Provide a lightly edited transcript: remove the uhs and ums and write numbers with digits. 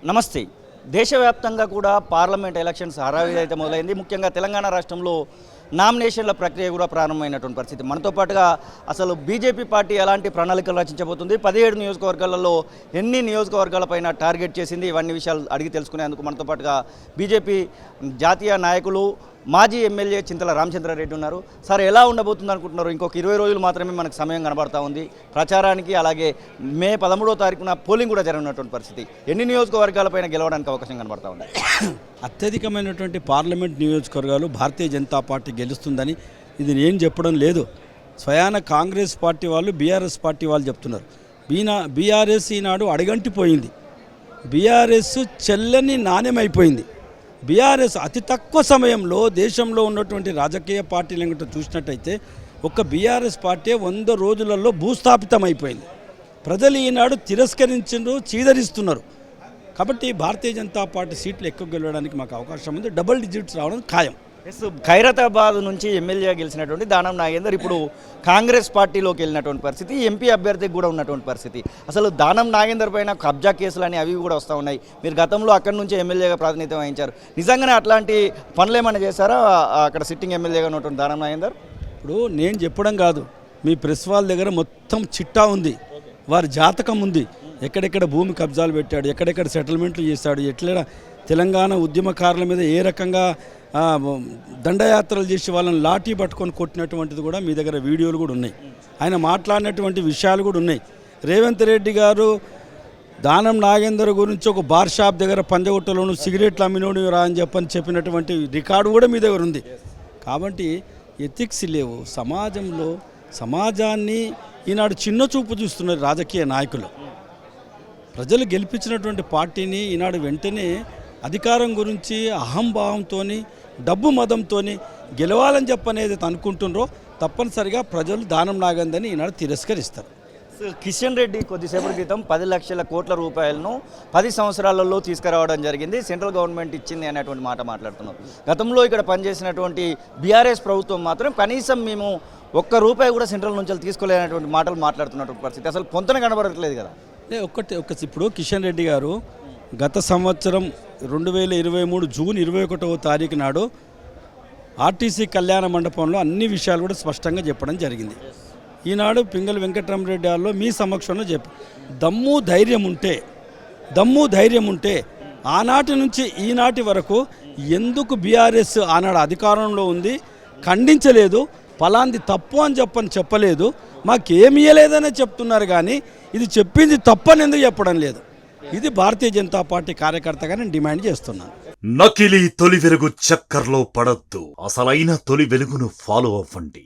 నమస్తే. దేశవ్యాప్తంగా కూడా పార్లమెంట్ ఎలక్షన్స్ హడావిడి అయితే మొదలైంది. ముఖ్యంగా తెలంగాణ రాష్ట్రంలో నామినేషన్ల ప్రక్రియ కూడా ప్రారంభమైనటువంటి పరిస్థితి. మనతో పాటుగా అసలు బీజేపీ పార్టీ ఎలాంటి ప్రణాళికలు రచించబోతుంది, 17 నియోజకవర్గాలలో ఎన్ని నియోజకవర్గాలపైన టార్గెట్ చేసింది, ఇవన్నీ విషయాలు అడిగి తెలుసుకునేందుకు మనతో పాటుగా బీజేపీ జాతీయ నాయకులు మాజీ ఎమ్మెల్యే చింతల రామచంద్రారెడ్డి ఉన్నారు. సార్, ఎలా ఉండబోతుంది అనుకుంటున్నారు? ఇంకొక 20 రోజులు మాత్రమే మనకు సమయం కనబడతా ఉంది ప్రచారానికి. అలాగే మే 13వ తారీఖున పోలింగ్ కూడా జరగనున్నటువంటి పరిస్థితి. ఎన్ని నియోజకవర్గాలపైన గెలవడానికి అవకాశం కనబడతా ఉంది? అత్యధికమైనటువంటి పార్లమెంట్ నియోజకవర్గాలు భారతీయ జనతా పార్టీ గెలుస్తుందని ఇది నేను చెప్పడం లేదు. స్వయాన కాంగ్రెస్ పార్టీ వాళ్ళు, బీఆర్ఎస్ పార్టీ వాళ్ళు చెప్తున్నారు. బీఆర్ఎస్ ఈనాడు అడగంటిపోయింది. బీఆర్ఎస్ చెల్లని నాణ్యమైపోయింది. బీఆర్ఎస్ అతి తక్కువ సమయంలో దేశంలో ఉన్నటువంటి రాజకీయ పార్టీలను చూసినట్టయితే ఒక్క బీఆర్ఎస్ పార్టీ 100 రోజులలో భూస్థాపితం అయిపోయింది. ప్రజలు ఈనాడు తిరస్కరించారు, చీదరిస్తున్నారు. కాబట్టి భారతీయ జనతా పార్టీ సీట్లు ఎక్కువ గెలవడానికి మాకు అవకాశం ఉంది. డబుల్ డిజిట్స్ రావడం ఖాయం. ఖైరతాబాద్ నుంచి ఎమ్మెల్యేగా గెలిచినటువంటి దానం నాగేందర్ ఇప్పుడు కాంగ్రెస్ పార్టీలోకి వెళ్ళినటువంటి పరిస్థితి, ఎంపీ అభ్యర్థికి కూడా ఉన్నటువంటి పరిస్థితి. అసలు దానం నాగేందర్ పైన కబ్జా కేసులు అని అవి కూడా వస్తూ ఉన్నాయి. మీరు గతంలో అక్కడి నుంచి ఎమ్మెల్యేగా ప్రాతినిధ్యం వహించారు. నిజంగానే అట్లాంటి పనులు ఏమైనా చేశారా అక్కడ సిట్టింగ్ ఎమ్మెల్యేగా ఉన్నటువంటి దానం నాగేందర్? ఇప్పుడు నేను చెప్పడం కాదు, మీ ప్రెస్ వాళ్ళ దగ్గర మొత్తం చిట్టా ఉంది, వారి జాతకం ఉంది. ఎక్కడెక్కడ భూమి కబ్జాలు పెట్టాడు, ఎక్కడెక్కడ సెటిల్మెంట్లు చేశాడు, ఎట్లా తెలంగాణ ఉద్యమకారుల మీద ఏ రకంగా దండయాత్రలు చేసి వాళ్ళని లాఠీ పట్టుకొని కొట్టినటువంటిది కూడా మీ దగ్గర వీడియోలు కూడా ఉన్నాయి. ఆయన మాట్లాడినటువంటి విషయాలు కూడా ఉన్నాయి. రేవంత్ రెడ్డి గారు దానం నాగేందర్ గురించి ఒక బార్ షాప్ దగ్గర పంజగుట్టలోను సిగరెట్లు అమ్మినోడు రా అని చెప్పినటువంటి రికార్డు కూడా మీ దగ్గర ఉంది. కాబట్టి ఎథిక్స్ లేవు సమాజంలో. సమాజాన్ని ఈనాడు చిన్న చూపు చూస్తున్నారు రాజకీయ నాయకులు. ప్రజలు గెలిపించినటువంటి పార్టీని ఈనాడు వెంటనే అధికారం గురించి అహంభావంతో, డబ్బు మదంతో గెలవాలని చెప్పనేది అనుకుంటున్నారో తప్పనిసరిగా ప్రజలు దానం నాగేందర్ని ఈనాడు తిరస్కరిస్తారు. కిషన్ రెడ్డి కొద్దిసేపటి క్రితం 10 లక్షల కోట్ల రూపాయలను 10 సంవత్సరాలలో తీసుకురావడం జరిగింది, సెంట్రల్ గవర్నమెంట్ ఇచ్చింది అనేటువంటి మాట మాట్లాడుతున్నారు. గతంలో ఇక్కడ పనిచేసినటువంటి బీఆర్ఎస్ ప్రభుత్వం మాత్రం కనీసం మేము ₹1 కూడా సెంట్రల్ నుంచి తీసుకోలేనటువంటి మాటలు మాట్లాడుతున్నటువంటి పరిస్థితి. అసలు పొంతన కనబడట్లేదు కదా. ఇప్పుడు కిషన్ రెడ్డి గారు గత సంవత్సరం 2023 జూన్ 21వ తారీఖు నాడు ఆర్టీసీ కళ్యాణ మండపంలో అన్ని విషయాలు కూడా స్పష్టంగా చెప్పడం జరిగింది. ఈనాడు పింగళ వెంకటరామరెడ్డి గారిలో మీ సమక్షంలో దమ్ము ధైర్యం ఉంటే ఆనాటి నుంచి ఈనాటి వరకు ఎందుకు బీఆర్ఎస్ ఆనాడు అధికారంలో ఉంది ఖండించలేదు, ఫలాంది తప్పు అని చెప్పలేదు, మాకేమి ఇయ్యలేదనే చెప్తున్నారు. కానీ ఇది చెప్పింది తప్పని ఎందుకు చెప్పడం లేదు? ఇది భారతీయ జనతా పార్టీ కార్యకర్తగా నేను డిమాండ్ చేస్తున్నాను. నకిలీ తొలి వెలుగు చక్కర్లో పడొద్దు, అసలైన తొలి వెలుగును ఫాలో అవ్వండి.